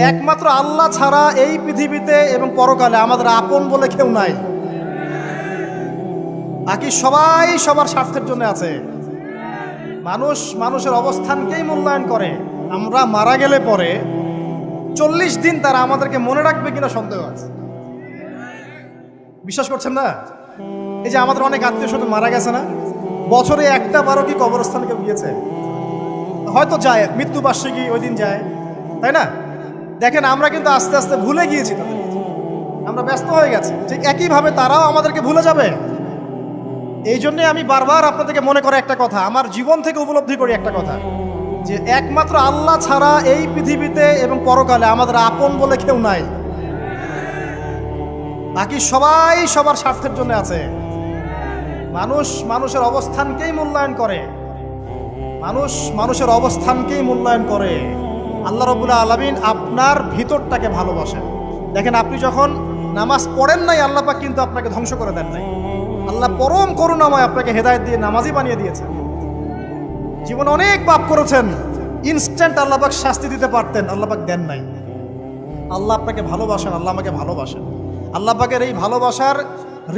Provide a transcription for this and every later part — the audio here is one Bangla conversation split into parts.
একমাত্র আল্লাহ ছাড়া এই পৃথিবীতে এবং পরকালে আমাদের আপন বলে কেউ নাই। বাকি সবাই সবার স্বার্থের জন্য আছে। মানুষ মানুষের অবস্থানকেই মূল্যায়ন করে। আমরা মারা গেলে পরে 40 দিন তারা আমাদেরকে মনে রাখবে কিনা সন্দেহ আছে। বিশ্বাস করছেন না? এই যে আমাদের অনেক আত্মীয় স্বজন মারা গেছে না, বছরে একটা বারো কি কবরস্থানে কেউ গিয়েছে? হয়তো যায়, মৃত্যুবার্ষিকী ওই দিন যায়, তাই না? দেখেন আমরা কিন্তু আস্তে আস্তে ভুলে গিয়েছি তাদের, আমরা ব্যস্ত হয়ে গেছি। ঠিক একইভাবে তারাও আমাদেরকে ভুলে যাবে। এই জন্যে আমি বারবার আপনাদেরকে মনে করে একটা কথা, আমার জীবন থেকে উপলব্ধি করি একটা কথা, যে একমাত্র আল্লাহ ছাড়া এই পৃথিবীতে এবং পরকালে আমাদের আপন বলে কেউ নাই। বাকি সবাই সবার স্বার্থের জন্য আছে। মানুষ মানুষের অবস্থানকেই মূল্যায়ন করে। মানুষ মানুষের অবস্থানকেই মূল্যায়ন করে। আল্লাহ রাব্বুল আলামিন আপনার ভিতরটাকে ভালোবাসেন। দেখেন, আপনি যখন নামাজ পড়েন নাই, আল্লাহ পাক কিন্তু আপনাকে ধ্বংস করে দেন নাই। আল্লাহ পরম করুণাময় আপনাকে হেদায়েত দিয়ে নামাজি বানিয়ে দিয়েছেন। জীবনে অনেক পাপ করেছেন, ইনস্ট্যান্ট আল্লাহ পাক শাস্তি দিতে পারতেন, আল্লাহ পাক দেন নাই। আল্লাহ আপনাকে ভালোবাসেন, আল্লাহ আমাকে ভালোবাসেন। আল্লাহ পাকের এই ভালোবাসার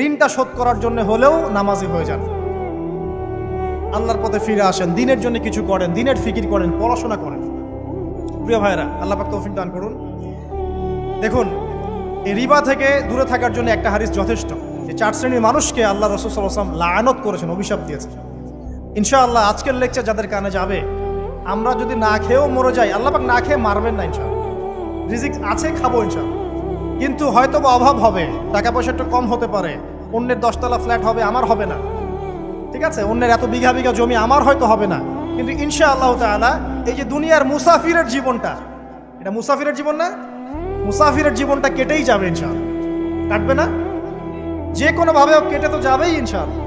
ঋণটা শোধ করার জন্য হলেও নামাজি হয়ে যান, আল্লাহর পথে ফিরে আসেন, দিনের জন্য কিছু করেন, দিনের ফিকির করেন, পড়াশোনা করেন। প্রিয় ভাইরা, আল্লাহ পাক তৌফিক দান করুন। দেখুন, এই রিবা থেকে দূরে থাকার জন্য একটা হাদিস যথেষ্ট। এই 4 শ্রেণীর মানুষকে আল্লাহ রাসূল সাল্লাল্লাহু আলাইহি ওয়াসাল্লাম লাআনত করেছেন, অভিশাপ দিয়েছেন। ইনশাআল্লাহ আজকের লেকচার যাদের কানে যাবে, আমরা যদি না খেয়েও মরে যাই, আল্লাহ পাক না খেয়ে মারবেন না ইনশাআল্লাহ। রিজিক আছে, খাবো ইনশাআল্লাহ। কিন্তু হয়তো বা অভাব হবে, টাকা পয়সা একটু কম হতে পারে, অন্যের 10 তলা ফ্ল্যাট হবে, আমার হবে না, ঠিক আছে? অন্যের এত বিঘা বিঘা জমি আমার হয়তো হবে না। কিন্তু ইনশাআল্লাহ তাআলা এই যে দুনিয়ার মুসাফিরের জীবনটা, এটা মুসাফিরের জীবন না? মুসাফিরের জীবনটা কেটেই যাবে ইনশাআল্লাহ। কাটবে না? যে কোনোভাবে কেটে তো যাবেই ইনশাআল্লাহ।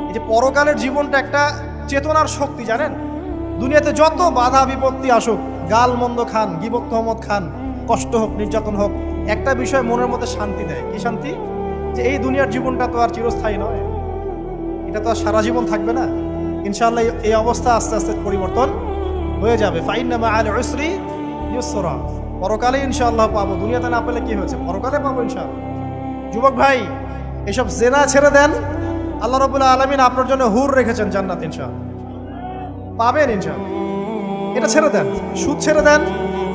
এই যে পরকালের জীবনটা একটা চেতনার শক্তি, জানেন? দুনিয়াতে যত বাধা বিপত্তি আসুক, গাল মন্দ খান, গীবত তহমত খান, কষ্ট হোক, নির্যাতন হোক, একটা বিষয় মনের মধ্যে শান্তি দেয়। কি শান্তি? যে এই দুনিয়ার জীবনটা তো আর চিরস্থায়ী নয়, এটা তো আর সারা জীবন থাকবে না। ইনশাআল্লাহ এই অবস্থা আস্তে আস্তে পরিবর্তন হয়ে যাবে। ফাইন্না মাআল উসরি ইউসরা, পরকালে ইনশাআল্লাহ পাবো। দুনিয়াতে না পেলে কি হয়েছে, পরকালে পাবো ইনশাআল্লাহ। যুবক ভাই, এসব জেনা ছেড়ে দেন, আল্লাহ রাব্বুল আলামিন আপনার জন্য হুর রেখেছেন জান্নাত, ইনশাআল্লাহ পাবেন ইনশাআল্লাহ। এটা ছেড়ে দেন, সুদ ছেড়ে দেন,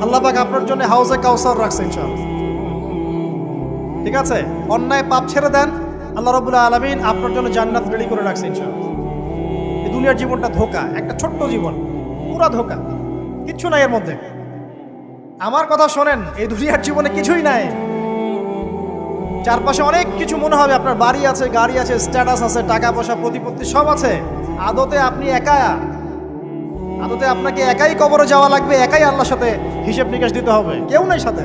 আল্লাহ পাক আপনার জন্য হাউজে কাউসার রাখছে ইনশাআল্লাহ, ঠিক আছে? অন্যায় পাপ ছেড়ে দেন, আল্লাহ রাব্বুল আলামিন আপনার জন্য জান্নাত রেডি করে রাখছে ইনশাআল্লাহ। এই দুনিয়ার জীবনটা ধোঁকা, একটা ছোট্ট জীবন, পুরা ধোঁকা, কিচ্ছু নাই এর মধ্যে। আমার কথা শোনেন, এই দুনিয়ার জীবনে কিছুই নাই। চারপাশে অনেক কিছু মনে হবে, আপনার বাড়ি আছে, গাড়ি আছে, স্ট্যাটাস আছে, টাকা পয়সা, প্রতিপত্তি সব আছে। আদতে আপনি একা, আদতে আপনাকে একাই কবরে যাওয়া লাগবে, একাই আল্লাহর সাথে হিসেব নিকাশ দিতে হবে। কেউ নাই সাথে,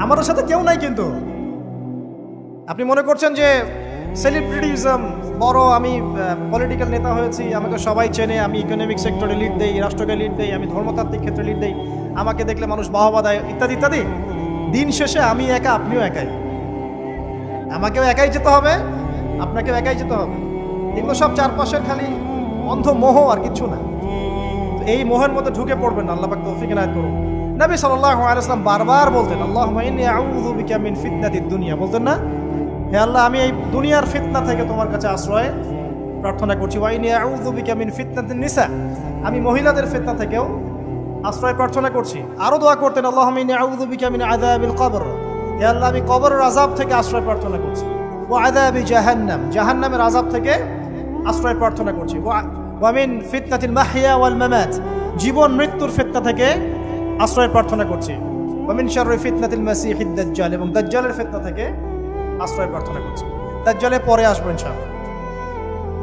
আমাদের সাথে কেউ নাই। কিন্তু আপনি মনে করছেন যে সেলিব্রিটিজম বড়, আমি পলিটিক্যাল নেতা হয়েছি, আমাকে সবাই চেনে, আমি ইকোনমিক সেক্টরে লিড দেই, রাষ্ট্রকে লিড দেই, আমি ধর্মতাত্ত্বিক ক্ষেত্রে লিড দেই, আমাকে দেখলে মানুষ বাহবা দেয়, ইত্যাদি ইত্যাদি। দিন শেষে আমি একা, আপনিও একাই। আমাকেও একাই যেতে হবে, আপনাকেও একাই যেতে হবে। এগুলো সব চারপাশের খালি অন্ধ মোহ, আর কিছু না। এই মোহের মধ্যে ঢুকে পড়বেন, আল্লাহ পাক তৌফিক ইনায়াত করুন। নবী সাল্লাল্লাহু আলাইহি ওয়াসাল্লাম বারবার বলতেন, আল্লাহুম্মা ইন্নী আউযু বিকা মিন ফিতনাতিদ দুনিয়া, বলতেন না? হে আল্লাহ, আমি এই দুনিয়ার ফিতনা থেকে তোমার কাছে আশ্রয় প্রার্থনা করছি। ওয়া ইন্নী আউযু বিকা মিন ফিতনাতিন নিসা, আমি মহিলাদের ফিতনা থেকেও আশ্রয় প্রার্থনা করছি। আরো দোয়া করতেন, আল্লাহুম্মা ইন্নী আউযু বিকা মিন আযাবিল কবর, হে আল্লাহ, আমি কবরের আযাব থেকে আশ্রয় প্রার্থনা করছি। ওয়া আযাবি জাহান্নাম, জাহান্নামের আযাব থেকে আশ্রয় প্রার্থনা করছি। ওয়া মিন ফিতনাতিল মাহইয়া ওয়াল মামাত, জীবন মৃত্যুর ফিতনা থেকে আশ্রয় প্রার্থনা করছি। ওয়া মিন শাররি ফিতনাতিল মাসিহিদ দাজ্জাল, এবং দাজ্জালের ফিতনা থেকে আশ্রয় প্রার্থনা করছি। দাজ্জালে পরে আসবো ইনশাআল্লাহ।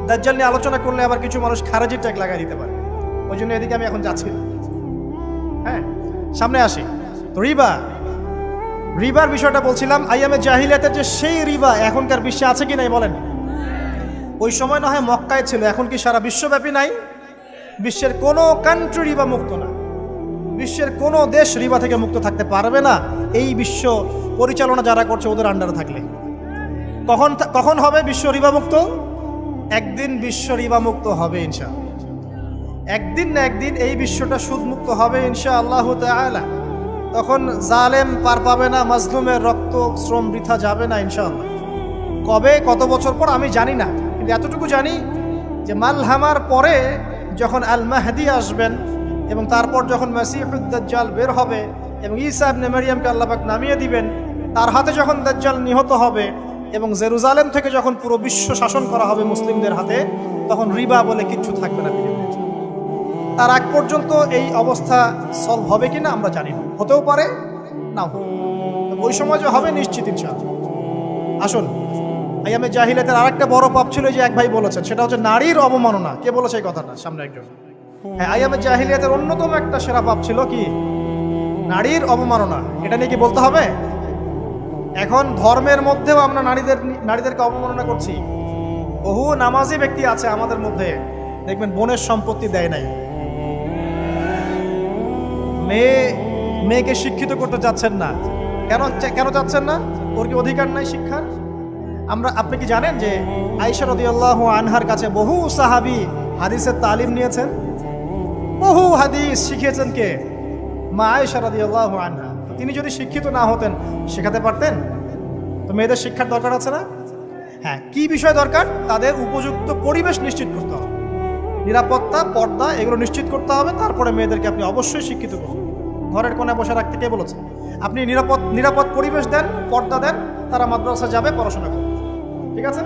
দাজ্জাল নিয়ে আলোচনা করলে আবার কিছু মানুষ খারাজি ট্যাগ লাগাই দিতে পারে, ওই জন্য এদিকে আমি এখন যাচ্ছি না। হ্যাঁ, সামনে আসি। তো রিবার বিষয়টা বলছিলাম। আইয়ামে জাহিলিয়াতের যে সেই রিবা এখনকার বিশ্বে আছে কি নাই বলেন? ওই সময় না হয় মক্কায় ছিল, এখন কি সারা বিশ্বব্যাপী নাই? বিশ্বের কোনো কান্ট্রি রিবা মুক্ত না, বিশ্বের কোনো দেশ রিবা থেকে মুক্ত থাকতে পারবে না, এই বিশ্ব পরিচালনা যারা করছে ওদের আন্ডারে থাকলে। কখন হবে বিশ্ব রিবা মুক্ত? একদিন বিশ্ব রিবা মুক্ত হবে ইনশাআল্লাহ। একদিন না একদিন এই বিশ্বটা সুদমুক্ত হবে ইনশাআল্লাহু তাআলা। তখন জালেম পার পাবে না, মাজলুমের রক্ত শ্রম বৃথা যাবে না ইনশাআল্লাহ। কবে, কত বছর পর আমি জানি না, কিন্তু এতটুকু জানি যে মালহামার পরে যখন আল মাহদি আসবেন এবং তারপর যখন মাসিহুদ দাজ্জাল বের হবে এবং ঈসা ইবনে মারইয়ামকে আল্লাহ পাক নামিয়ে দিবেন, তার হাতে যখন দাজ্জাল নিহত হবে এবং জেরুজালেম থেকে যখন পুরো বিশ্ব শাসন করা হবে মুসলিমদের হাতে, তখন রিবা বলে কিচ্ছু থাকবে না পৃথিবীতে। তার আগ পর্যন্ত এই অবস্থা সলভ হবে কিনা আমরা জানি না, হতেও পারে না, ওই সময় যে হবে নিশ্চিত ইনশাআল্লাহ। আসুন, আইয়ামে জাহিলিয়াতের আরেকটা বড় পাপ ছিল যে এক ভাই বলেছেন, সেটা হচ্ছে নারীর অবমাননা। কে বলেছে এই কথাটা? সামনে একজন। হ্যাঁ, আইয়ামে জাহিলিয়াতের অন্যতম একটা সেরা পাপ ছিল কি? নারীর অবমাননা। এটা নিয়ে কি বলতে হবে? এখন ধর্মের মধ্যেও আমরা নারীদেরকে অবমাননা করছি। বহু নামাজি ব্যক্তি আছে আমাদের মধ্যে, দেখবেন বোনের সম্পত্তি দেয় নাই, মেয়েকে শিক্ষিত করতে যাচ্ছেন না। কেন যাচ্ছেন না? ওর কি অধিকার নাই শিক্ষার? আপনি কি জানেন যে আয়েশা রাদিয়াল্লাহু আনহার কাছে বহু সাহাবী হাদিসের তালিম নিয়েছেন, বহু হাদিস শিখিয়েছেন কে? মা আয়েশা রাদিয়াল্লাহু আনহা। তিনি যদি শিক্ষিত না হতেন শেখাতে পারতেন? তো মেয়েদের শিক্ষার দরকার আছে না? হ্যাঁ, কি বিষয় দরকার? তাদের উপযুক্ত পরিবেশ নিশ্চিত করতে হবে, নিরাপত্তা, পর্দা এগুলো নিশ্চিত করতে হবে। তারপরে মেয়েদেরকে আপনি অবশ্যই শিক্ষিত করুন। ঘরের কোণে বসে রাখতে কে বলেছে? আপনি নিরাপদ পরিবেশ দেন, পর্দা দেন, তারা মাদ্রাসা যাবে, পড়াশোনা করবে। ঠিক আছে?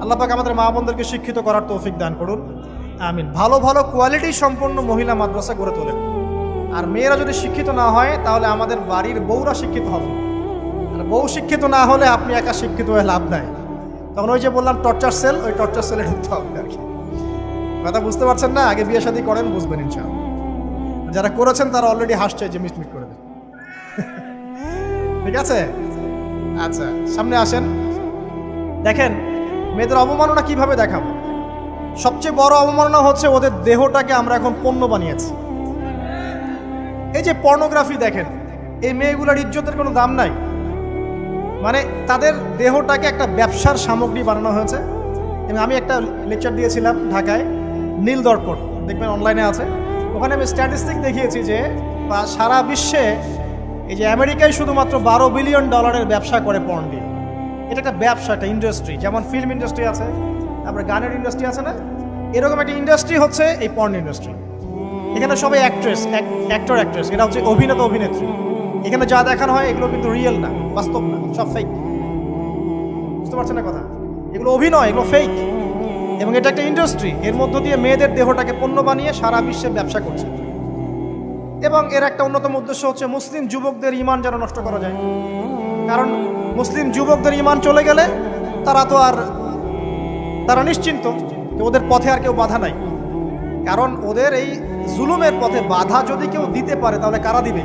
আল্লাহ পাক আমাদের মা বোনদেরকে শিক্ষিত করার তৌফিক দান করুন, আমিন। ভালো ভালো কোয়ালিটি সম্পন্ন মহিলা মাদ্রাসা গড়ে তোলেন। আর মেয়েরা যদি শিক্ষিত না হয় তাহলে আমাদের বাড়ির বউরা শিক্ষিত হবে। আর বউ শিক্ষিত না হলে আপনি একা শিক্ষিত হয়ে লাভ নাই। তখন ওই যে বললাম টর্চার সেল, ওই টর্চার সেলে ঢুকতে হবে আর কি। কথা বুঝতে পারছেন না? আগে বিয়ে শাদী করেন, বুঝবেন ইনশাআল্লাহ। যারা করেছেন তারা অলরেডি হাসছে যে মিটমিট করে দেন। ঠিক আছে? আচ্ছা, সামনে আসেন। দেখেন মেয়েদের অবমাননা কিভাবে দেখাবো। সবচেয়ে বড় অবমাননা হচ্ছে ওদের দেহটাকে আমরা এখন পণ্য বানিয়েছি। এই যে পর্নোগ্রাফি দেখেন, এই মেয়েগুলোর ইজ্জতের কোনো দাম নাই। মানে তাদের দেহটাকে একটা ব্যবসার সামগ্রী বানানো হয়েছে। এবং আমি একটা লেকচার দিয়েছিলাম ঢাকায়, নীল দর্পণ, দেখবেন অনলাইনে আছে। ওখানে আমি স্ট্যাটিস্টিক দেখিয়েছি যে সারা বিশ্বে এই যে আমেরিকায় শুধুমাত্র $12 বিলিয়ন ব্যবসা করে পর্ন দিয়ে। এটা একটা ব্যবসা, একটা ইন্ডাস্ট্রি। যেমন ফিল্ম ইন্ডাস্ট্রি আছে, তারপরে গানের ইন্ডাস্ট্রি আছে না, এরকম একটা ইন্ডাস্ট্রি হচ্ছে এই পর্ন ইন্ডাস্ট্রি। এখানে সবাই অ্যাক্টর অ্যাক্ট্রেস, এটা হচ্ছে অভিনেতা অভিনেত্রী। এখানে যা দেখানো হয় এগুলো কিন্তু রিয়েল না, বাস্তব না, সব ফেক। বুঝতে পারছেন না কথা? এগুলো অভিনয়, এগুলো ফেক। এবং এটা একটা ইন্ডাস্ট্রি, এর মধ্য দিয়ে মেয়েদের দেহটাকে পণ্য বানিয়ে সারা বিশ্বে ব্যবসা করছে। এবং এর একটা অন্যতম উদ্দেশ্য হচ্ছে মুসলিম যুবকদের ঈমান যেন নষ্ট করা যায়। কারণ মুসলিম যুবকদের ঈমান চলে গেলে তারা নিশ্চিন্ত যে ওদের পথে আর কেউ বাধা নাই। কারণ ওদের এই জুলুমের পথে বাধা যদি কেউ দিতে পারে তাহলে কারা দিবে?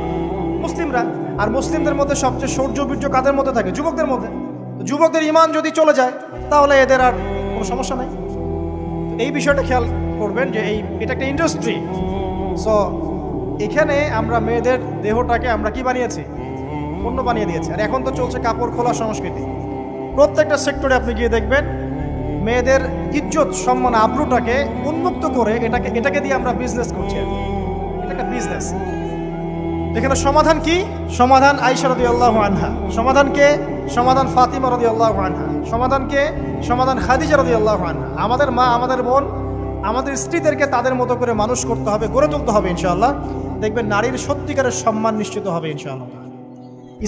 মুসলিমরা। আর মুসলিমদের মধ্যে সবচেয়ে শৌর্য বীর্য কাদের মধ্যে থাকে? যুবকদের মধ্যে। যুবকদের ঈমান যদি চলে যায় তাহলে এদের আর কোনো সমস্যা নাই। এই বিষয়টা খেয়াল করবেন যে এটা একটা ইন্ডাস্ট্রি। সো এখানে আমরা মেয়েদের দেহটাকে আমরা কি বানিয়েছি? পণ্য বানিয়ে দিয়েছি। আর এখন তো চলছে কাপড় খোলা সংস্কৃতি। প্রত্যেকটা সেক্টরে আপনি গিয়ে দেখবেন মেয়েদের ইজ্জত, সম্মান, আব্রুটাকে উন্মুক্ত করে এটাকে দিয়ে আমরা বিজনেস করছি। এটা একটা বিজনেস। এখানে সমাধান কি? সমাধান আয়েশা রাদিয়াল্লাহু আনহা। সমাধান কে? সমাধান ফাতিমা রাদিয়াল্লাহু আনহা। সমাধান কে? সমাধান খাদিজা রাদিয়াল্লাহু আনহা। আমাদের মা, আমাদের বোন, আমাদের স্ত্রীদেরকে তাদের মতো করে মানুষ করতে হবে, গড়ে তুলতে হবে ইনশাআল্লাহ। দেখবেন নারীর সত্যিকারের সম্মান নিশ্চিত হবে ইনশাআল্লাহ।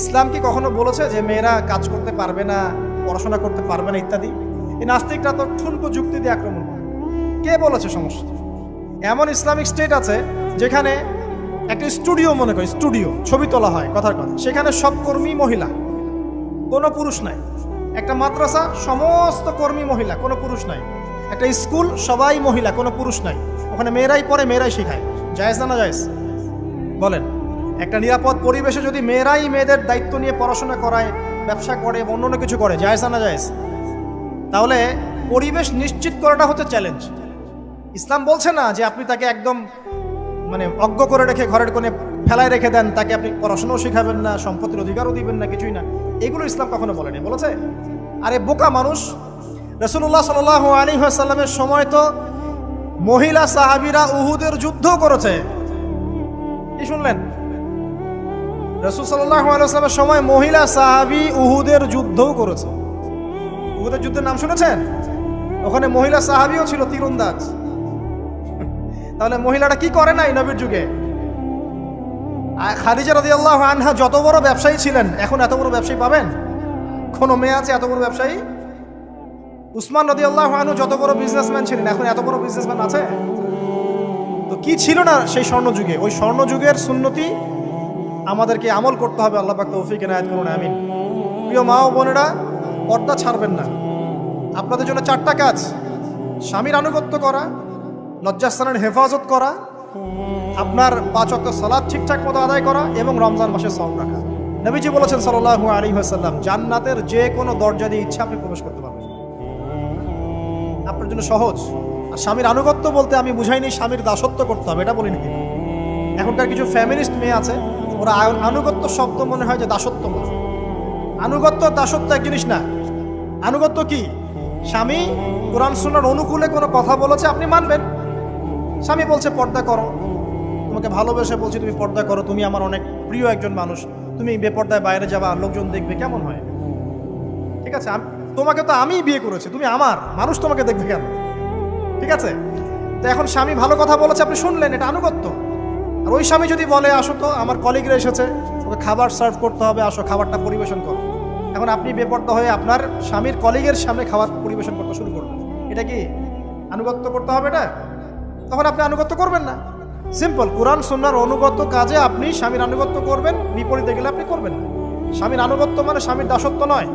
ইসলাম কি কখনো বলেছে যে মেয়েরা কাজ করতে পারবে না, পড়াশোনা করতে পারবে না ইত্যাদি? এই নাস্তিকরা তো ঠুনকো যুক্তি দিয়ে আক্রমণ করে। কে বলেছে? সমস্যা। এমন ইসলামিক স্টেট আছে যেখানে একটা স্টুডিও, মনে করি স্টুডিও, ছবি তোলা হয়, কথার কথা, সেখানে সব কর্মী মহিলা, কোনো পুরুষ নাই। একটা মাদ্রাসা, সমস্ত কর্মী মহিলা, কোনো পুরুষ নাই। একটা স্কুল, সবাই মহিলা, কোনো পুরুষ নাই। ওখানে মেয়েরাই পড়ে, মেয়েরাই শেখায়। জায়েজ না জায়েজ বলেন? একটা নিরাপদ পরিবেশে যদি মেয়েরাই মেয়েদের দায়িত্ব নিয়ে পড়াশোনা করায়, ব্যবসা করে, অন্য কিছু করে, জায়েজ না জায়েজ? তাহলে পরিবেশ নিশ্চিত করাটা হচ্ছে চ্যালেঞ্জ। ইসলাম বলছে না যে আপনি তাকে একদম অজ্ঞ করে রেখে ঘরের কোণে ফেলায় রেখে দেন, তাকে আপনি পড়াশোনাও শেখাবেন না, সম্পত্তির অধিকারও দিবেন না, কিছুই না। এগুলো ইসলাম কখনো বলেনি। বলেছে? আরে বোকা মানুষ! রাসূলুল্লাহ সাল্লাল্লাহু আলাইহি ওয়াসাল্লামের সময় তো মহিলা সাহাবীরা উহুদের যুদ্ধ করেছে। কি শুনলেন? রাসূল সাল্লাল্লাহু আলাইহি ওয়াসাল্লামের সময় মহিলা সাহাবী উহুদের যুদ্ধও করেছে। উহুদের যুদ্ধের নাম শুনেছেন? ওখানে মহিলা সাহাবীও ছিল তীরন্দাজ। তাহলে মহিলাটা কি করে নাই নবীর যুগে? খাদিজা রাদিয়াল্লাহু আনহা যত বড় ব্যবসায়ী ছিলেন, এখন এত বড় ব্যবসায়ী পাবেন? কোন মেয়ে আছে এত বড় ব্যবসায়ী? উসমান রাদিয়াল্লাহু আনহু যত বড় বিজনেসম্যান ছিলেন, এখন এত বড় বিজনেসম্যান আছে? তো কি ছিল না সেই স্বর্ণ যুগে? ওই স্বর্ণ যুগের সুন্নতি আমাদেরকে আমল করতে হবে। আল্লাহ পাক তৌফিক এনায়েত করুন, আমিন। প্রিয় মা ও বোনেরা, পর্দা ছাড়বেন না। আপনাদের জন্য 4টা কাজ: স্বামীর আনুগত্য করা, লজ্জাস্থানের হেফাজত করা, আপনার 5 ওয়াক্ত সালাত ঠিকঠাক মতো আদায় করা এবং রমজান মাসে সওম রাখা। নবীজি বলেছেন সাল্লাল্লাহু আলাইহি ওয়াসাল্লাম, জান্নাতের যে কোনো দরজা দিয়ে ইচ্ছা আপনি প্রবেশ করতে পারবেন। আপনার জন্য সহজ। আর স্বামীর আনুগত্য বলতে আমি বুঝাইনি স্বামীর দাসত্ব করতে হবে, এটা বলিনি। এখনকার কিছু ফ্যামিলিস্ট মেয়ে আছে, ওরা আনুগত্য শব্দ মনে হয় যে দাসত্ব বলে। আনুগত্য দাসত্ব এক জিনিস না। আনুগত্য কি? স্বামী কোরআন সুন্নাহর অনুকূলে কোনো কথা বলেছে, আপনি মানবেন। স্বামী বলছে পর্দা করো, তোমাকে ভালোবেসে বলছি তুমি পর্দা করো, তুমি আমার অনেক প্রিয় একজন মানুষ, তুমি বেপর্দায় বাইরে যাবা, লোকজন দেখবে, কেমন হয়? ঠিক আছে, তোমাকে তো আমিই বিয়ে করেছি, তুমি আমার, মানুষ তোমাকে দেখবে কেন? ঠিক আছে, তো এখন স্বামী ভালো কথা বলেছে, আপনি শুনলেন, এটা আনুগত্য। আর ওই স্বামী যদি বলে আসো তো আমার কলিগরা এসেছে, ওকে খাবার সার্ভ করতে হবে, আসো খাবারটা পরিবেশন করো, এখন আপনি বেপর্দা হয়ে আপনার স্বামীর কলিগের সামনে খাবার পরিবেশন করতে শুরু করবেন, এটা কি আনুগত্য করতে হবে? এটা তখন আপনি আনুগত্য করবেন না। সিম্পল, কোরআন সুন্নাহর অনুগত কাজে আপনি স্বামীর আনুগত্য করবেন, বিপরীতে গেলে আপনি করবেন না। স্বামীর আনুগত্য মানে স্বামীর দাসত্ব নয়।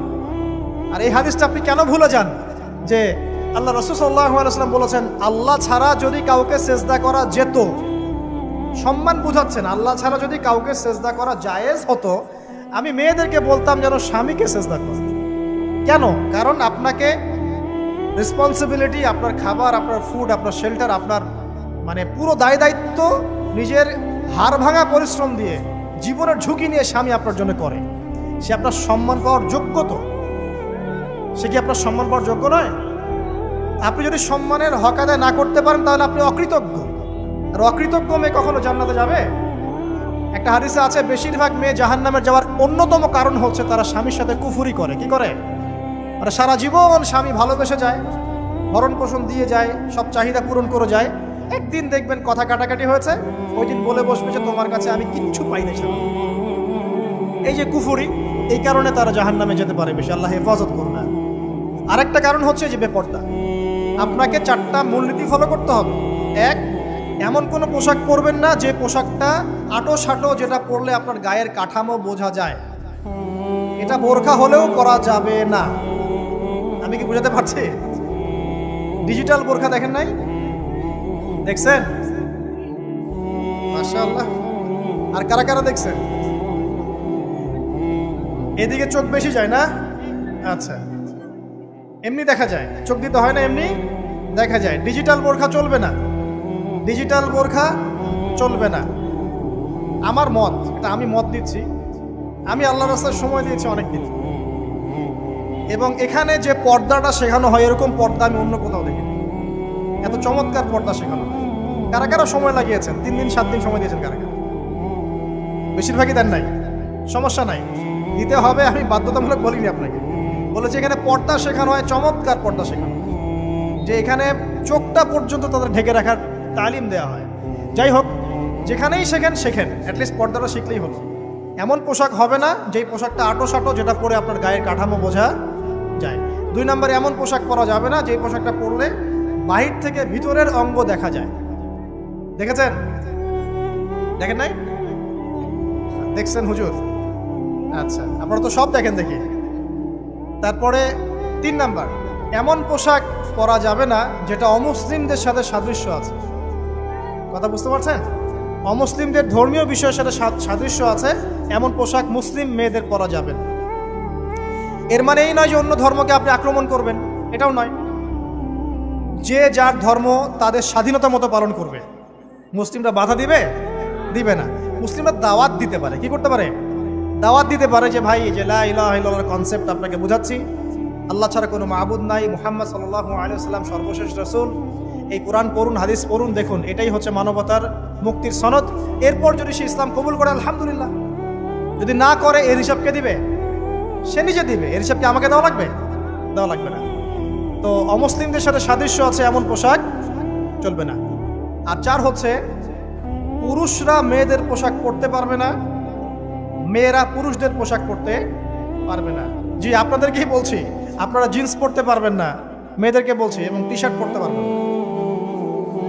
আর এই হাদিসটা আপনি কেন ভুলে যান যে আল্লাহ রাসূল সাল্লাল্লাহু আলাইহি ওয়াসাল্লাম বলেছেন আল্লাহ ছাড়া যদি কাউকে সেজদা করা যেত, সম্মান বুঝাচ্ছেন, আল্লাহ ছাড়া যদি কাউকে সেজদা করা জায়েজ হতো, আমি মেয়েদেরকে বলতাম যেন স্বামীকে সেজদা করে। কেন? কারণ আপনাকে রেসপন্সিবিলিটি, আপনার খাবার, আপনার ফুড, আপনার শেল্টার, আপনার মানে পুরো দায় দায়িত্ব নিজের হাড় ভাঙা পরিশ্রম দিয়ে, জীবনের ঝুঁকি নিয়ে স্বামী আপনার জন্য করে। সে আপনার সম্মান পাওয়ার যোগ্য তো? সে কি আপনার সম্মান পাওয়ার যোগ্য নয়? আপনি যদি সম্মানের হক আদায় না করতে পারেন তাহলে আপনি অকৃতজ্ঞ। আর অকৃতজ্ঞ মেয়ে কখনো জান্নাতে যাবে? একটা হাদিসে আছে বেশিরভাগ মেয়ে জাহান্নামে যাওয়ার অন্যতম কারণ হচ্ছে তারা স্বামীর সাথে কুফরি করে। কি করে? মানে সারা জীবন স্বামী ভালোবেসে যায়, ভরণ পোষণ দিয়ে যায়, সব চাহিদা পূরণ করে যায়, একদিন দেখবেন কথা কাটাকাটি হয়েছে, ওই দিন বলে বসবে যে তোমার কাছে আমি কিচ্ছু পাই না। এই যে কুফরি, এই কারণে তারা জাহান্নামে যেতে পারে বেশি। আল্লাহ হেফাজত করবে। আরেকটা কারণ হচ্ছে যে বেপর্দা। আপনাকে 4টা মূলনীতি ফলো করতে হবে। 1, এমন কোনো পোশাক পরবেন না যে পোশাকটা আটো সাটো, যেটা পরলে আপনার গায়ের কাঠামো বোঝা যায়। এটা বোরখা হলেও পরা যাবে না। আমি কি বুঝাতে পারছি? ডিজিটাল বোরখা দেখেন নাই? দেখছেন? মাশাআল্লাহ। আর কারা কারা দেখছেন? এদিকে চোখ বেশি যায় না? আচ্ছা, এমনি দেখা যায়, চোখ দিতে হয় না, এমনি দেখা যায়। ডিজিটাল বোরখা চলবে না, ডিজিটাল বোরখা চলবে না। আমার মত, এটা আমি মত দিচ্ছি, আমি আল্লাহর রাস্তায় সময় দিয়েছি অনেক দিন, এবং এখানে যে পর্দাটা শেখানো হয় এরকম পর্দা আমি অন্য কোথাও দেখিনি। এত চমৎকার পর্দা শেখানো হয়। কারা কারা সময় লাগিয়েছেন? 3 দিন 7 দিন সময় দিয়েছেন কারা কারা? বেশিরভাগই দেন নাই। সমস্যা নাই, দিতে হবে, আমি বাধ্যতামূলক বলিনি আপনাকে। বলেছি এখানে পর্দা শেখানো হয়, চমৎকার পর্দা শেখানো হয়, যে এখানে চোখটা পর্যন্ত তাদের ঢেকে রাখার তালিম দেওয়া হয়। যাই হোক, যেখানেই শেখেন, অ্যাটলিস্ট পর্দাটা শিখলেই হলো। এমন পোশাক হবে না যেই পোশাকটা আটো সাটো, যেটা পরে আপনার গায়ের কাঠামো বোঝা যায়। 2 নম্বরে এমন পোশাক পরা যাবে না যেই পোশাকটা পরলে বাহির থেকে ভিতরের অঙ্গ দেখা যায়। দেখেছেন? দেখেন নাই? দেখছেন হুজুর? আচ্ছা, আপনারা তো সব দেখেন দেখি। তারপরে 3 নাম্বার, এমন পোশাক পরা যাবে না যেটা অমুসলিমদের সাথে সাদৃশ্য আছে। কথা বুঝতে পারছেন? অমুসলিমদের ধর্মীয় বিষয়ের সাথে সাদৃশ্য আছে এমন পোশাক মুসলিম মেয়েদের পরা যাবে না। এর মানে এই নয় যে অন্য ধর্মকে আপনি আক্রমণ করবেন, এটাও নয়। যে যার ধর্ম তাদের স্বাধীনতা মতো পালন করবে। মুসলিমরা বাধা দিবে না। মুসলিমরা দাওয়াত দিতে পারে। কি করতে পারে? দাওয়াত দিতে পারে যে ভাই, যে লা ইলাহা ইল্লাল্লাহর কনসেপ্ট আপনাকে বুঝাচ্ছি, আল্লাহ ছাড়া কোনো মাবুদ নাই, মুহাম্মদ সাল্লাল্লাহু আলাইহি ওয়াসাল্লাম সর্বশেষ রাসূল, এই কোরআন পড়ুন, হাদিস পড়ুন, দেখুন এটাই হচ্ছে মানবতার মুক্তির সনদ। এরপর যদি সে ইসলাম কবুল করে আলহামদুলিল্লাহ, যদি না করে এর হিসাব কে দিবে? সে নিজে দিবে। এর হিসাব কি আমাকে দেওয়া লাগবে? দেওয়া লাগবে না। তো অমুসলিমদের সাথে সাদৃশ্য আছে এমন পোশাক চলবে না। আর 4 হচ্ছে পুরুষরা মেয়েদের পোশাক পরতে পারবে না, মেয়েরা পুরুষদের পোশাক পরতে পারবে না। জি, আপনাদেরকেই বলছি, আপনারা জিন্স পরতে পারবেন না, মেয়েদেরকে বলছি, এবং টি শার্ট পরতে পারবেন না।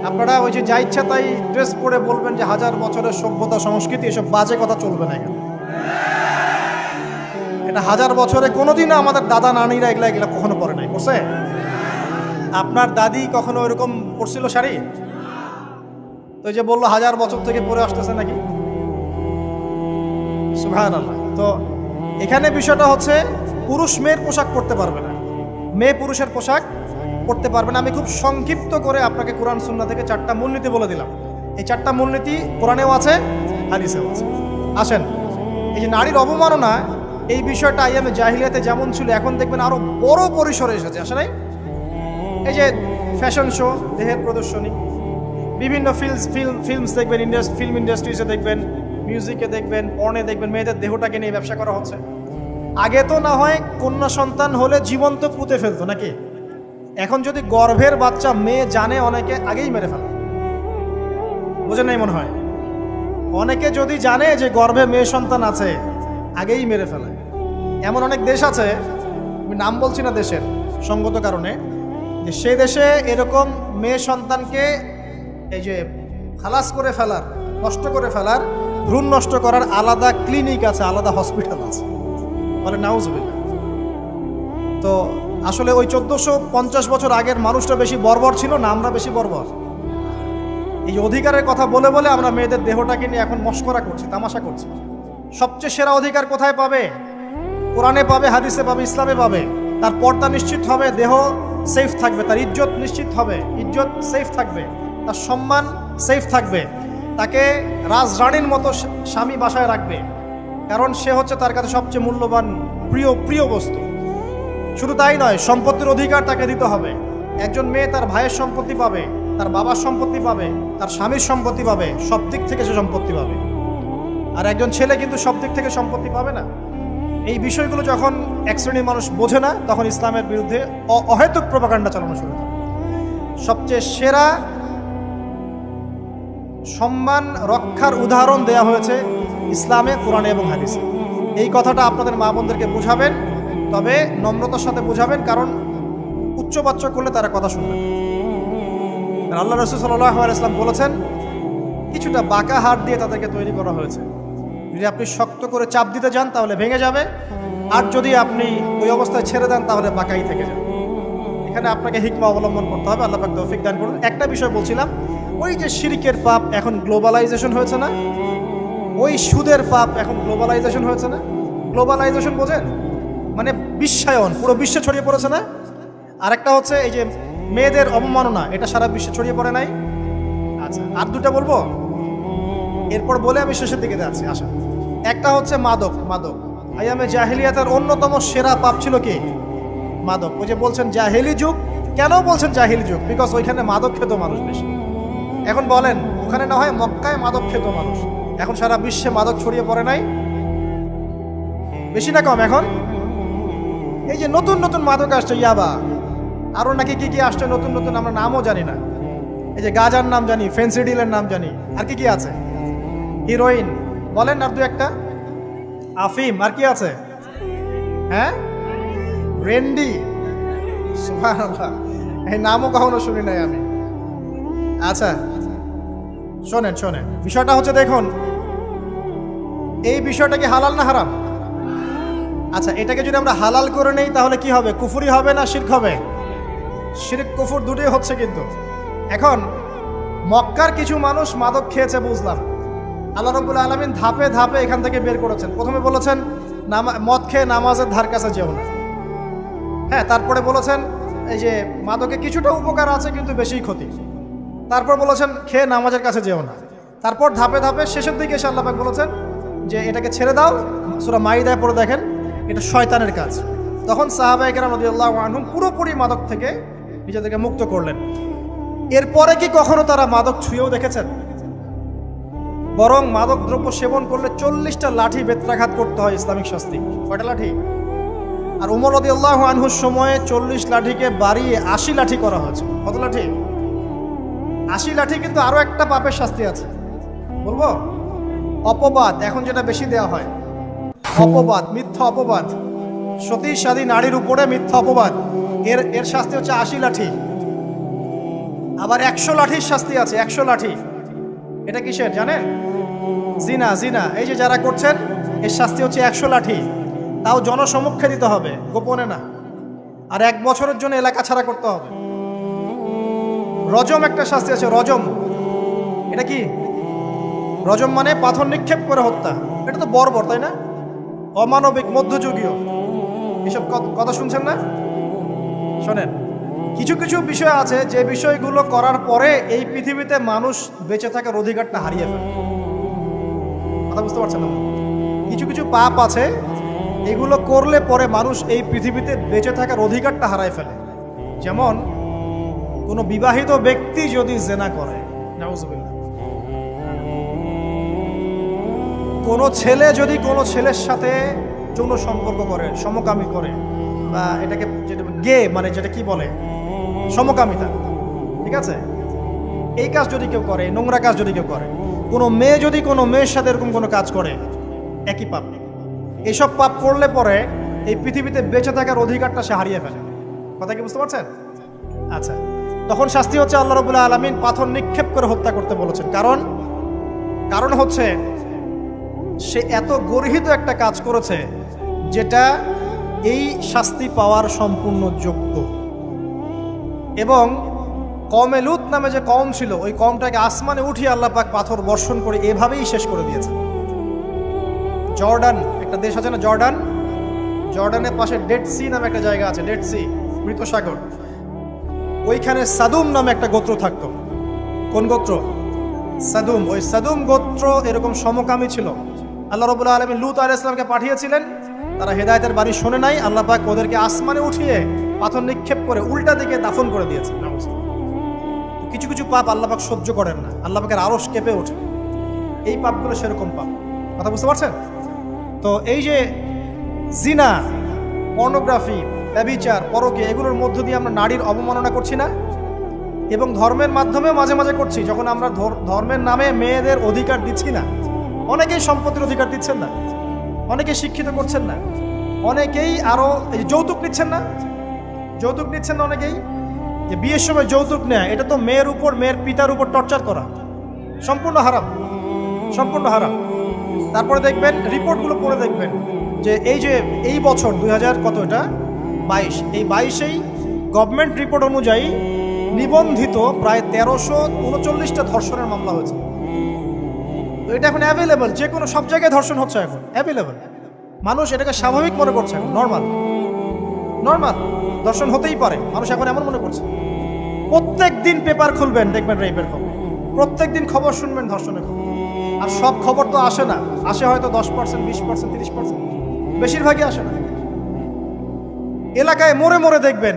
আপনারা ওই যে যা ইচ্ছা তাই ড্রেস পরে বলবেন যে 1000 বছরের সভ্যতা সংস্কৃতি, এসব বাজে কথা চলবে না এখানে। এটা 1000 বছরে কোনোদিনও আমাদের দাদা নানিরা এগুলা কখনো পরে নাই। পড়ছে? আপনার দাদি কখনো ওইরকম পরছিল শাড়ি? তো যে বললো 1000 বছর থেকে পরে আসতেছে নাকি? সুবহানাল্লাহ। তো এখানে বিষয়টা হচ্ছে পুরুষ মেয়ের পোশাক পরতে পারবে না, মেয়ে পুরুষের পোশাক পরতে পারবে না। আমি খুব সংক্ষিপ্ত করে আপনাকে কোরআন সুন্নাহ থেকে 4টা মূলনীতি বলে দিলাম। এই 4টা মূলনীতি কোরআনেও আছে, হাদিসেও আছে। আসেন, এই যে নারীর অবমাননা, এই বিষয়টা আইয়ামে জাহিলিয়াতে যেমন ছিল, এখন দেখবেন আরো বড় পরিসরে এসেছে। আসলে এই যে ফ্যাশন শো, দেহের প্রদর্শনী, বিভিন্ন ফিল্মস দেখবেন, ফিল্ম ইন্ডাস্ট্রিজে দেখবেন, মিউজিকে দেখবেন, পর্নে দেখবেন, মেয়েদের দেহটাকে নিয়ে ব্যবসা করা হচ্ছে। আগে তো না হয় কন্যা সন্তান হলে জীবন্ত পুঁতে ফেলতো নাকি? এখন যদি গর্ভের বাচ্চা মেয়ে জানে, অনেকে আগেই মেরে ফেলে। বুঝেন নাই মনে হয়? অনেকে যদি জানে যে গর্ভে মেয়ে সন্তান আছে, আগেই মেরে ফেলে। এমন অনেক দেশ আছে, আমি নাম বলছি না দেশের সঙ্গত কারণে, যে সে দেশে এরকম মেয়ে সন্তানকে এই যে খালাস করে ফেলার, নষ্ট করে ফেলার, ভ্রূণ নষ্ট করার আলাদা ক্লিনিক আছে, আলাদা হসপিটাল আছে। বলে নাউজুবিল্লাহ। তো আসলে ওই 1450 বছর আগের মানুষটা বেশি বর্বর ছিল না আমরা বেশি বর্বর? এই অধিকারের কথা বলে বলে আমরা মেয়েদের দেহটাকে নিয়ে এখন মস্করা করছি, তামাশা করছি। সবচেয়ে সেরা অধিকার কোথায় পাবে? কোরআনে পাবে, হাদিসে পাবে, ইসলামে পাবে। তার পর্দা নিশ্চিত হবে, দেহ সেফ থাকবে, তার ইজ্জত নিশ্চিত হবে, ইজ্জত সেফ থাকবে, তার সম্মান সেফ থাকবে, তাকে রাজরানীর মতো স্বামী বাসায় রাখবে, কারণ সে হচ্ছে তার কাছে সবচেয়ে মূল্যবান প্রিয় বস্তু। শুধু তাই নয়, সম্পত্তির অধিকার তাকে দিতে হবে। একজন মেয়ে তার ভাইয়ের সম্পত্তি পাবে, তার বাবার সম্পত্তি পাবে, তার স্বামীর সম্পত্তি পাবে, সব দিক থেকে সে সম্পত্তি পাবে। আর একজন ছেলে কিন্তু সব দিক থেকে সম্পত্তি পাবে না। এই বিষয়গুলো যখন এক শ্রেণীর মানুষ বোঝে না, তখন ইসলামের বিরুদ্ধে অহেতুক প্রপাগান্ডা চালানো শুরু করে। সবচেয়ে সেরা সম্মান রক্ষার উদাহরণ দেয়া হয়েছে ইসলামে, কোরআনে এবং হাদিসে। এই কথাটা আপনাদের মা বোনদেরকে বোঝাবেন, তবে নম্রতার সাথে বোঝাবেন, কারণ উচ্চবাচ্য করলে তারা কথা শুনবে। আল্লাহ রাসূল সাল্লাল্লাহু আলাইহি ওয়াসাল্লাম বলেছেন, কিছুটা বাঁকা হাড় দিয়ে তাদেরকে তৈরি করা হয়েছে। যদি আপনি শক্ত করে চাপ দিতে যান তাহলে ভেঙে যাবে, আর যদি আপনি ওই অবস্থায় ছেড়ে দেন তাহলে বাঁকাই থেকে যাবে। এখানে আপনাকে হিকমা অবলম্বন করতে হবে। আল্লাহ পাক তৌফিক দান করুন। একটা বিষয় বলছিলাম, ওই যে শিরকের পাপ এখন গ্লোবালাইজেশন হয়েছে না, ওই সুদের পাপ এখন গ্লোবালাইজেশন হয়েছে না। গ্লোবালাইজেশন বোঝেন? মানে বিশ্বায়ন, পুরো বিশ্বে ছড়িয়ে পড়েছে না। আরেকটা হচ্ছে এই যে মেয়েদের অবমাননা, এটা সারা বিশ্বে ছড়িয়ে পড়ে নাই? আচ্ছা, আর দুটা বলবো, এরপর বলে আমি শেষের দিকে যাচ্ছি। আসা, একটা হচ্ছে মাদক। আইয়ামে জাহিলিয়াতের অন্যতম সেরা পাপ ছিল কি? মাদক। ওই যে বলছেন জাহিলি যুগ, কেন বলছেন জাহিলি যুগ? বিকজ ওইখানে মাদক খেত মানুষ বেশি। এখন বলেন, ওখানে না হয় মক্কায় মাদক খেত মানুষ, এখন সারা বিশ্বে মাদক ছড়িয়ে পড়ে নাই? বেশি না কম? এখন এই যে নতুন নতুন মাদক আসছে, ইয়াবা, আরো নাকি কি কি আসছে নতুন নতুন, আমরা নামও জানি না। এই যে গাজার নাম জানি, ফেন্সিডিলের নাম জানি, আর কি কি আছে, হিরোইন বলেন, আর দু একটা, আফিম, আর কি আছে? হ্যাঁ, রেন্ডি, সুবহানাল্লাহ, এই নামও কখনো শুনি নাই আমি। আচ্ছা শোনেন, বিষয়টা হচ্ছে, দেখুন এই বিষয়টা কি হালাল না হারাম? আচ্ছা, এটাকে যদি আমরা হালাল করে নেই তাহলে কি হবে? কুফরি হবে না শিরক হবে? শিরক কুফর দুটোই হচ্ছে। কিন্তু এখন মক্কার কিছু মানুষ মাদক খেয়েছে বুঝলাম, আল্লাহ রাব্বুল আলামিন ধাপে ধাপে এখান থেকে বের করেছেন। প্রথমে বলেছেন মদ খেয়ে নামাজের ধার কাছে যেও না। হ্যাঁ, তারপরে বলেছেন এই যে মাদকে কিছুটা উপকার আছে কিন্তু বেশি ক্ষতি। তারপর বলেছেন খেয়ে নামাজের কাছে যেও না। তারপর ধাপে ধাপে শেষের দিকে এসে আল্লাহ পাক বলেছেন যে এটাকে ছেড়ে দাও। সূরা মাইদায় পড়ে দেখেন, এটা শয়তানের কাজ। তখন সাহাবায়ে কেরাম রাদিয়াল্লাহু আনহুম পুরোপুরি মাদক থেকে নিজেদেরকে মুক্ত করলেন। এরপরে কি কখনো তারা মাদক ছুঁয়েও দেখেছেন? বরং মাদকদ্রব্য সেবন করলে 40টা লাঠি বেত্রাঘাত করতে হয় ইসলামিক শাস্তি। কয়টা লাঠি? আর উমর রাদিয়াল্লাহু আনহুর সময়ে 40 লাঠিকে বাড়িয়ে 80 লাঠি করা হয়েছে। কত লাঠি? 80 লাঠি। কিন্তু আরো একটা পাপের শাস্তি আছে, বলবো? অপবাদ। এখন যেটা বেশি দেওয়া হয়, অপবাদ, মিথ্যা অপবাদ, সতী সাদী নারীর উপরে মিথ্যা অপবাদ, এর শাস্তি হচ্ছে 80 লাঠি। আবার 100 লাঠির শাস্তি আছে, 100 লাঠি। এটা কিসের জানেন? জিনা। জিনা এই যে যারা করছেন, এর শাস্তি হচ্ছে 100 লাঠি। তাও জনসমক্ষে দিতে হবে, গোপনে না। আর 1 বছরের জন্য এলাকা ছাড়া করতে হবে। রজম একটা শাস্তি আছে, রজম। এটা কি? রজম মানে পাথর নিক্ষেপ করে হত্যা। এটা তো বর্বর, তাই না? অমানবিক, মধ্যযুগীয়। এসব কথা শুনছেন না? শোনেন, কিছু কিছু বিষয় আছে যে বিষয়গুলো করার পরে এই পৃথিবীতে মানুষ বেঁচে থাকার অধিকারটা হারিয়ে ফেলে। কথা বুঝতে পারছেন না? কিছু কিছু পাপ আছে, এগুলো করলে পরে মানুষ এই পৃথিবীতে বেঁচে থাকার অধিকারটা হারায় ফেলে। যেমন কোনো বিবাহিত ব্যক্তি যদি জেনা করে, নাউজুবিল্লাহ, কোনো ছেলে যদি কোনো ছেলের সাথে যৌন সম্পর্ক করে, সমকামী করে, বা এটাকে যেটা গে মানে যেটা কি বলে, সমকামিতা, ঠিক আছে, এই কাজ যদি কেউ করে, নোংরা কাজ যদি কেউ করে, কোনো মেয়ে যদি কোনো মেয়ের সাথে এরকম কোনো কাজ করে, একই পাপ। এইসব পাপ করলে পরে এই পৃথিবীতে বেঁচে থাকার অধিকারটা সে হারিয়ে ফেলে। কথা কি বুঝতে পারছেন? আচ্ছা, তখন শাস্তি হচ্ছে আল্লাহ রাব্বুল আলামিন পাথর নিক্ষেপ করে হত্যা করতে বলেছেন। কারণ হচ্ছে সে এত গর্হিত একটা কাজ করেছে যেটা এই শাস্তি পাওয়ার সম্পূর্ণ যোগ্য। এবং কওমে লূত নামে যে কওম ছিল, ওই কওমটাকে আসমানে উঠিয়ে আল্লাহ পাক পাথর বর্ষণ করে এভাবেই শেষ করে দিয়েছে। জর্ডান একটা দেশ আছে না, জর্ডান, জর্ডানের পাশে ডেড সি নামে একটা জায়গা আছে, ডেড সি, মৃত সাগর। ওইখানে সাদুম নামে একটা গোত্র থাকতো। কোন গোত্র? সাদুম। ওই সাদুম গোত্র এরকম সমকামী ছিল। আল্লাহ রাব্বুল আলামিন লূত আলাইহিস সালামকে পাঠিয়েছিলেন, তারা হেদায়েতের বাণী শোনে নাই। আল্লাহ পাক ওদেরকে আসমানে উঠিয়ে পাথর নিক্ষেপ করে উল্টা দিকে দাফন করে দিয়েছে। কিছু কিছু পাপ আল্লাহ পাক সহ্য করেন না, আল্লাহ পাকের আরশ কেঁপে ওঠে। এই পাপগুলো সেরকম পাপ। কথা বুঝতে পারছেন? তো এই যে জিনা, পর্নোগ্রাফি, ব্যভিচার, পরকে, এগুলোর মধ্য দিয়ে আমরা নারীর অবমাননা করছি না? এবং ধর্মের মাধ্যমে মাঝে মাঝে করছি, যখন আমরা ধর্মের নামে মেয়েদের অধিকার দিচ্ছি না। অনেকেই সম্পত্তির অধিকার দিচ্ছেন না, অনেকেই শিক্ষিত করছেন না, অনেকেই আরো যৌতুক নিচ্ছেন না, যৌতুক নিচ্ছেন না অনেকেই। যে বিয়ের সময় যৌতুক নেয়, এটা তো মেয়ের উপর, মেয়ের পিতার উপর টর্চার করা, সম্পূর্ণ হারাম, সম্পূর্ণ হারাম। তারপরে দেখবেন, রিপোর্টগুলো পড়ে দেখবেন যে এই বছর 2000 কত, এটা 22, এই 22-এই গভর্নমেন্ট রিপোর্ট অনুযায়ী নিবন্ধিত প্রায় 1339টা ধর্ষণের মামলা হয়েছে। তো এটা এখন অ্যাভেলেবল, যে কোনো সব জায়গায় ধর্ষণ হচ্ছে, এখন অ্যাভেলেবল। মানুষ এটাকে স্বাভাবিক মনে করছে, এখন নর্মাল, নর্মাল ধর্ষণ হতেই পারে, মানুষ এখন এমন মনে করছে। প্রত্যেক দিন পেপার খুলবেন, দেখবেন রেপের খবর, প্রত্যেক দিন খবর শুনবেন ধর্ষণের খবর। আর সব খবর তো আসে না, আসে হয়তো 10%, 20%, 30%, বেশিরভাগই আসে না। এলাকায় মোড়ে মোড়ে দেখবেন,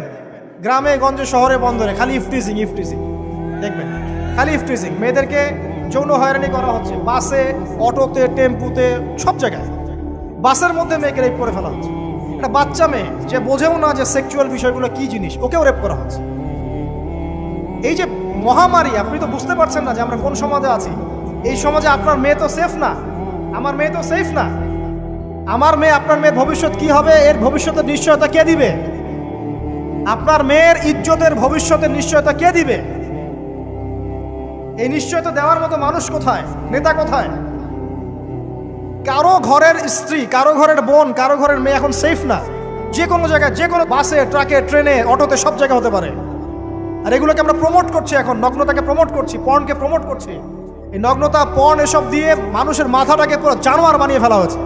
গ্রামে গঞ্জে শহরে বন্দরে খালি ইফটিজিং, ইফটিজিং দেখবেন, খালি ইফটিজিং। মেয়েদেরকে যৌন হয়রানি করা হচ্ছে, বাসে, অটোতে, টেম্পুতে, সব জায়গায়। বাসের মধ্যে মেয়েকে রেপ করে ফেলা হচ্ছে। একটা বাচ্চা মেয়ে যে বোঝেও না যে সেক্সুয়াল বিষয়গুলো কি জিনিস, ওকেও রেপ করা হচ্ছে। এই যে মহামারী, আপনি তো বুঝতে পারছেন না যে আমরা কোন সমাজে আছি। এই সমাজে আপনার মেয়ে তো সেফ না, আমার মেয়ে তো সেফ না। আমার মেয়ে, আপনার মেয়ের ভবিষ্যৎ কি হবে, এর ভবিষ্যতের নিশ্চয়তা কে দিবে? আপনার মেয়ের ইজ্জতের ভবিষ্যতের নিশ্চয়তা কে দিবে? এই নিশ্চয়তা দেওয়ার মতো মানুষ কোথায়, নেতা কোথায়? কারো ঘরের স্ত্রী, কারো ঘরের বোন, কারো ঘরের মেয়ে এখন সেফ না। যে কোনো জায়গায়, যে কোনো বাসে, ট্রাকে, ট্রেনে, অটোতে, সব জায়গায় হতে পারে। আর এগুলোকে আমরা প্রমোট করছি, এখন নগ্নতাকে প্রমোট করছি, পর্নকে প্রমোট করছি। এই নগ্নতা, পর্ন, এসব দিয়ে মানুষের মাথাটাকে পুরো জানোয়ার বানিয়ে ফেলা হয়েছে।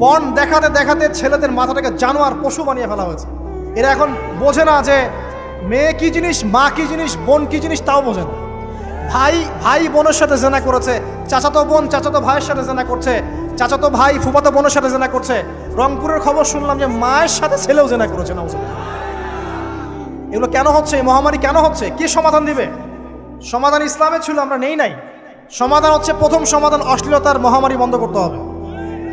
পর্ন দেখাতে দেখাতে ছেলেদের মাথাটাকে জানোয়ার, পশু বানিয়ে ফেলা হয়েছে। এরা এখন বোঝে না যে মেয়ে কি জিনিস, মা কি জিনিস, বোন কি জিনিস, তাও বোঝে না। ভাই বোনের সাথে জেনা করেছে, চাচাতো বোন চাচাতো ভাইয়ের সাথে জেনা করছে, চাচাতো ভাই ফুফাতো বোনের সাথে জেনা করছে। রংপুরের খবর শুনলাম যে মায়ের সাথে ছেলেও জেনা করেছে। এগুলো কেন হচ্ছে? এই মহামারী কেন হচ্ছে? কি সমাধান দিবে? সমাধান ইসলামে ছিল, আমরা নেই নাই। সমাধান হচ্ছে, প্রথম সমাধান অশ্লীলতার মহামারী বন্ধ করতে হবে,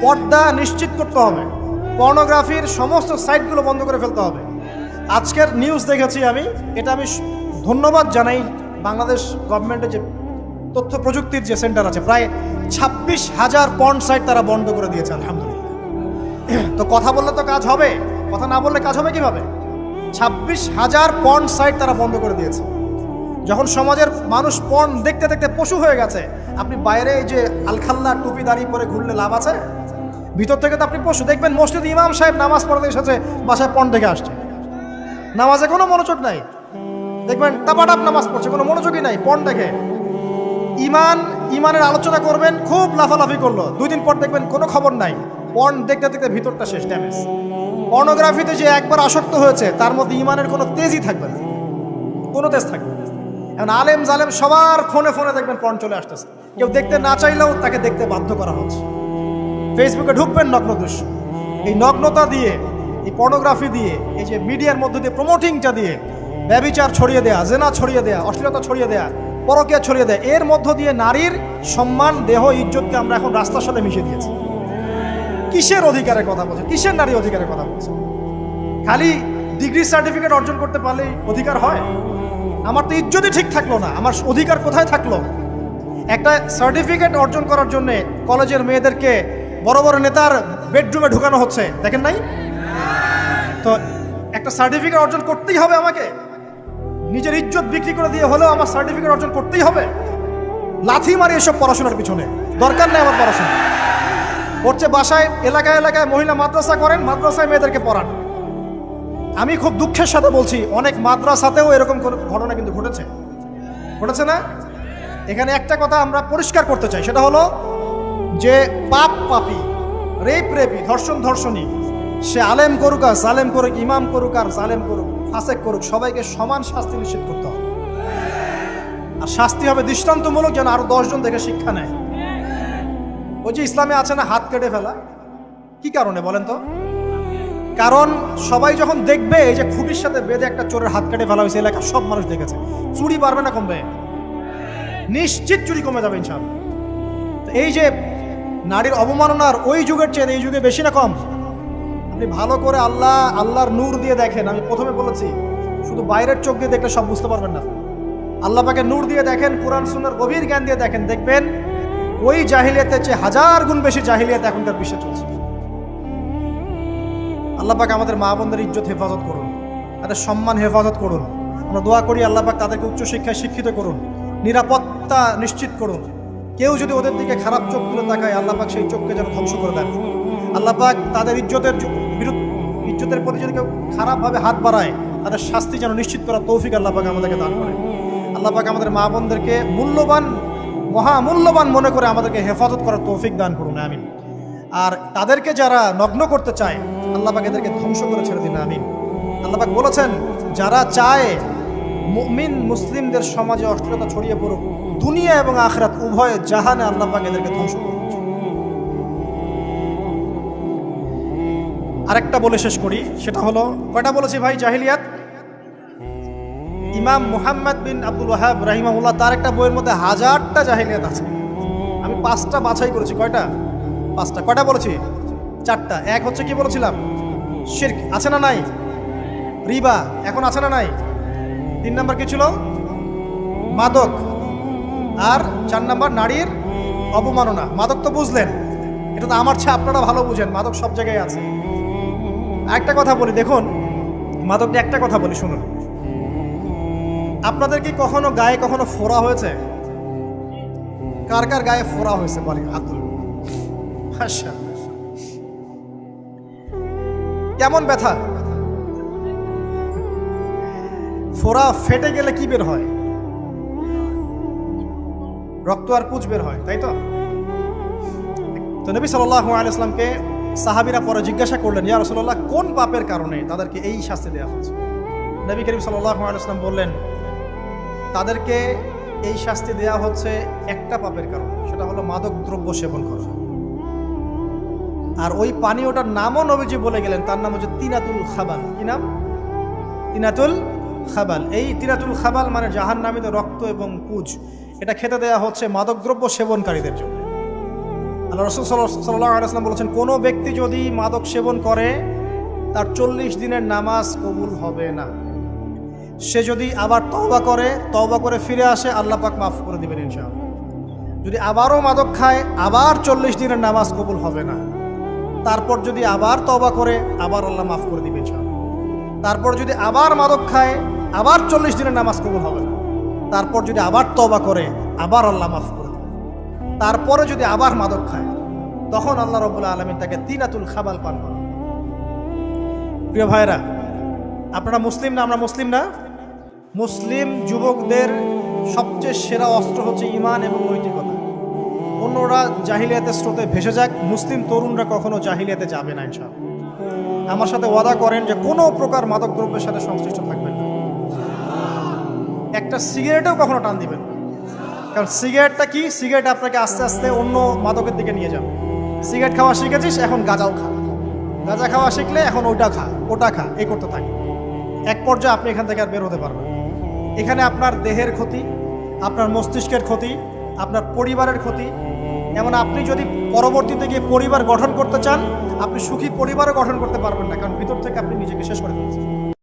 পর্দা নিশ্চিত করতে হবে, পর্নোগ্রাফির সমস্ত সাইটগুলো বন্ধ করে ফেলতে হবে। আজকের নিউজ দেখেছি আমি, এটা আমি ধন্যবাদ জানাই বাংলাদেশ গভর্নমেন্টের যে তথ্য প্রযুক্তির যে সেন্টার আছে, প্রায় 26,000 পর্ন সাইট তারা বন্ধ করে দিয়েছে, আলহামদুলিল্লাহ। তো কথা বললে তো কাজ হবে, কথা না বললে কাজ হবে কিভাবে? 26,000 পর্ন সাইট তারা বন্ধ করে দিয়েছে। যখন সমাজের মানুষ পর্ন দেখতে দেখতে পশু হয়ে গেছে, আপনি বাইরে এই যে আলখাল্লা টুপি দাঁড়িয়ে পরে ঘুরলে লাভ আছে? ভিতর থেকে তো আপনি পশু। দেখবেন মসজিদ ইমাম সাহেব নামাজ পড়তে এসেছে, বাসায় পর্ন দেখে আসছে, নামাজে কোনো মনোযোগ নাই। দেখবেন টাপাটাপ নামাজ পড়ছে, কোনো মনোযোগই নাই, পর্ন দেখে। ইমানের আলোচনা করবেন, খুব লাফালাফি করলো, 2 দিন পর দেখবেন কোনো খবর নাই, পর্ন দেখতে দেখতে ভিতরটা শেষ, ড্যামেজ। পর্নোগ্রাফিতে যে একবার আসক্ত হয়েছে, তার মধ্যে ইমানের কোনো তেজই থাকবে না, কোনো তেজ থাকবে না। এখন আলেম জালেম সবার ফোনে ফোনে দেখবেন পর্ন চলে আসতেছে, কেউ দেখতে না চাইলেও তাকে দেখতে বাধ্য করা হচ্ছে। ফেসবুকে ঢুকবেন, নগ্ন দৃশ্য। এই নগ্নতা দিয়ে, এই পর্নোগ্রাফি দিয়ে, এই যে মিডিয়ার মধ্যে দিয়ে প্রমোটিংটা দিয়ে ব্যভিচার ছড়িয়ে দেয়া, জেনা ছড়িয়ে দেয়া, অশ্লীলতা ছড়িয়ে দেয়া, পরকীয়া ছড়িয়ে দেয়, এর মধ্য দিয়ে নারীর সম্মান, দেহ, ইজ্জতকে আমরা এখন রাস্তার সাথে মিশিয়ে দিয়েছি। কিসের অধিকারের কথা বলছে? কিসের নারী অধিকারের কথা বলছে? খালি ডিগ্রি সার্টিফিকেট অর্জন করতে পারলেই অধিকার হয়? আমার তো ইজ্জতই ঠিক থাকলো না, আমার অধিকার কোথায় থাকলো? একটা সার্টিফিকেট অর্জন করার জন্য কলেজের মেয়েদেরকে বড় বড় নেতার বেডরুমে ঢুকানো হচ্ছে, দেখেন নাই? তো একটা সার্টিফিকেট অর্জন করতেই হবে আমাকে, নিজের ইজ্জত বিক্রি করে দিয়ে হলেও আমার সার্টিফিকেট অর্জন করতেই হবে। লাথি মারি এসব পড়াশোনার পিছনে, দরকার নেই আমার পড়াশোনা। করছে বাসায়, এলাকায় এলাকায় মহিলা মাদ্রাসা করেন, মাদ্রাসায় মেয়েদেরকে পড়ান। আমি খুব দুঃখের সাথে বলছি, অনেক মাদ্রাসাতেও এরকম ঘটনা কিন্তু ঘটেছে না? এখানে একটা কথা আমরা পরিষ্কার করতে চাই, সেটা হলো যে পাপী, রেপি, ধর্ষণী, সে আলেম করুক আর জালেম করুক, ইমাম করুক আর জালেম করুক, ফাসেক করুক, সবাইকে সমান শাস্তি নিশ্চিত করতে হবে। আর শাস্তি হবে দৃষ্টান্তমূলক, যেন আরো 10 জন দেখে শিক্ষা নেয়। ওই যে ইসলামে আছে না, হাত কেটে ফেলা, কি কারণে বলেন তো? কারণ সবাই যখন দেখবে এই যে খুঁটির সাথে বেঁধে একটা চোরের হাত কেটে ফেলা হয়েছে, এলাকার সব মানুষ দেখেছে, চুরি বাড়বে না কমবে? নিশ্চিত চুরি কমে যাবে ইনশাআল্লাহ। তো এই যে নারীর অবমাননার ওই যুগের চেয়ে এই যুগে বেশি না কম? আপনি ভালো করে আল্লাহর নূর দিয়ে দেখেন। আমি প্রথমে বলেছি, শুধু বাইরের চোখ দিয়ে দেখলে সব বুঝতে পারবেন না। আল্লাহ পাকে নূর দিয়ে দেখেন, কোরআন সুন্নাহর গভীর জ্ঞান দিয়ে দেখেন, দেখবেন ওই জাহিলিয়াতের চেয়ে 1000 গুণ বেশি জাহিলিয়াত এখনকার বিশ্বে চলছে। আল্লাহ পাক আমাদের মা বোনদের ইজ্জত হেফাজত করুন, তাদের সম্মান হেফাজত করুন। আমরা দোয়া করি আল্লাহ পাক তাদেরকে উচ্চশিক্ষায় শিক্ষিত করুন, নিরাপত্তা নিশ্চিত করুন। কেউ যদি ওদের দিকে খারাপ চোখ তুলে তাকায়, আল্লাহ পাক সেই চোখকে যেন ধ্বংস করে দেন। আল্লাহ পাক তাদের ইজ্জতের প্রতি যদি কেউ খারাপভাবে হাত বাড়ায়, তাদের শাস্তি যেন নিশ্চিত করার তৌফিক আল্লাহ পাক আমাদেরকে দান করে। আল্লাহ পাক আমাদের মা বোনদেরকে মহামূল্যবান মনে করে আমাদেরকে হেফাজত করার তৌফিক দান করুন, আমিন। আর তাদেরকে যারা নগ্ন করতে চায়, আল্লাহ পাক এদেরকে ধ্বংস করে ছেড়ে দিন, আমিন। আল্লাহ পাক বলেছেন, যারা চায় মুমিন মুসলিমদের সমাজে অশ্লীলতা ছড়িয়ে পড়ুক, দুনিয়া এবং আখিরাত উভয় জাহানে আল্লাহ পাক এদেরকে ধ্বংস করুন। আরেকটা বলে শেষ করি, সেটা হলো, কয়টা বলেছি ভাই জাহিলিয়াত? ইমাম মুহাম্মদ বিন আব্দুল ওয়াহাব রাহিমাহুল্লাহ, তার একটা বইয়ের মধ্যে 1000টা জাহিলিয়াত আছে। আমি 5টা বাছাই করেছি। কয়টা? 5টা। কয়টা বলেছি? 4টা। এক হচ্ছে কি বলেছিলাম? শিরক, আছে না নাই? রিবা এখন আছে না নাই? 3 নাম্বার কি ছিল? মাদক। আর 4 নাম্বার নারীর অবমাননা। মাদক তো বুঝলেন, এটা তো আমার চেয়ে আপনারা ভালো বুঝেন, মাদক সব জায়গায় আছে। একটা কথা বলি, দেখুন মাদক নিয়ে একটা কথা বলি, শুনুন। আপনাদের কি কখনো গায়ে কখনো ফোড়া হয়েছে? কার কার গায়ে ফোড়া হয়েছে বলি, হাত তুলুন। আচ্ছা, কেমন ব্যথা? ফোড়া ফেটে গেলে কি বের হয়? রক্ত আর পুঁজ বের হয়, তাই তো? তো নবী সাল্লাল্লাহু আলাইহি ওয়াসাল্লামকে সাহাবীরা পরে জিজ্ঞাসা করলেন, ইয়া রাসূলুল্লাহ, কোন পাপের কারণে তাদেরকে এই শাস্তি দেওয়া হচ্ছে? নবী করিম সাল্লাল্লাহু আলাইহি ওয়াসাল্লাম বললেন, তাদেরকে এই শাস্তি দেওয়া হচ্ছে একটা পাপের কারণে, সেটা হলো মাদক দ্রব্য সেবন করা। আর ওই পানীয়টার নামও নবীজি বলে গেলেন, তার নাম হচ্ছে তিনাতুল খাবাল। কি নাম? তিনাতুল খাবাল। এই তিনাতুল খাবাল মানে জাহান্নামীদের রক্ত এবং পুঁজ। এটা খেতে দেয়া হচ্ছে মাদকদ্রব্য সেবনকারীদের জন্য। আল্লাহ রাসূল সাল্লাল্লাহু আলাইহি ওয়াসাল্লাম বলেছেন, কোনো ব্যক্তি যদি মাদক সেবন করে তার 40 দিনের নামাজ কবুল হবে না। সে যদি আবার তওবা করে ফিরে আসে, আল্লাহ পাক মাফ করে দিবেন ইনশাআল্লাহ। যদি আবারও মাদক খায়, আবার 40 দিনের নামাজ কবুল হবে না। তারপর যদি আবার তওবা করে, আবার আল্লাহ মাফ করে দিবেন ইনশাআল্লাহ। তারপর যদি আবার মাদক খায়, আবার 40 দিনের নামাজ কবুল হবে না। তারপর যদি আবার তওবা করে, আবার আল্লাহ মাফ করে দিবেন। তারপরে যদি আবার মাদক খায়, তখন আল্লাহ রাব্বুল আলামিন তাকে তিনাতুল খাবাল পান করেন। প্রিয় ভাইরা, আপনারা মুসলিম না? আমরা মুসলিম না? মুসলিম যুবকদের সবচেয়ে সেরা অস্ত্র হচ্ছে ঈমান এবং নৈতিকতা। অন্যরা জাহিলিয়াতের স্রোতে ভেসে যাক, মুসলিম তরুণরা কখনো জাহিলিয়াতে যাবে না ইনশাআল্লাহ। আমার সাথে ওয়াদা করেন যে কোনো প্রকার মাদকদ্রব্যের সাথে সংশ্লিষ্ট থাকবেন না। একটা সিগারেটেও কখনো টান দিবেন না, কারণ সিগারেটটা কি? সিগারেট আপনাকে আস্তে আস্তে অন্য মাদকের দিকে নিয়ে যাবে। সিগারেট খাওয়া শিখেছিস, এখন গাঁজাও খা। গাঁজা খাওয়া শিখলে এখন ওটা খা, এই করতে থাকে। এক পর্যায়ে আপনি এখান থেকে আর বের হতে পারবেন। এখানে আপনার দেহের ক্ষতি, আপনার মস্তিষ্কের ক্ষতি, আপনার পরিবারের ক্ষতি। এমন আপনি যদি পরবর্তীতে গিয়ে পরিবার গঠন করতে চান, আপনি সুখী পরিবারও গঠন করতে পারবেন না, কারণ ভিতর থেকে আপনি নিজেকে শেষ করে ফেলছেন।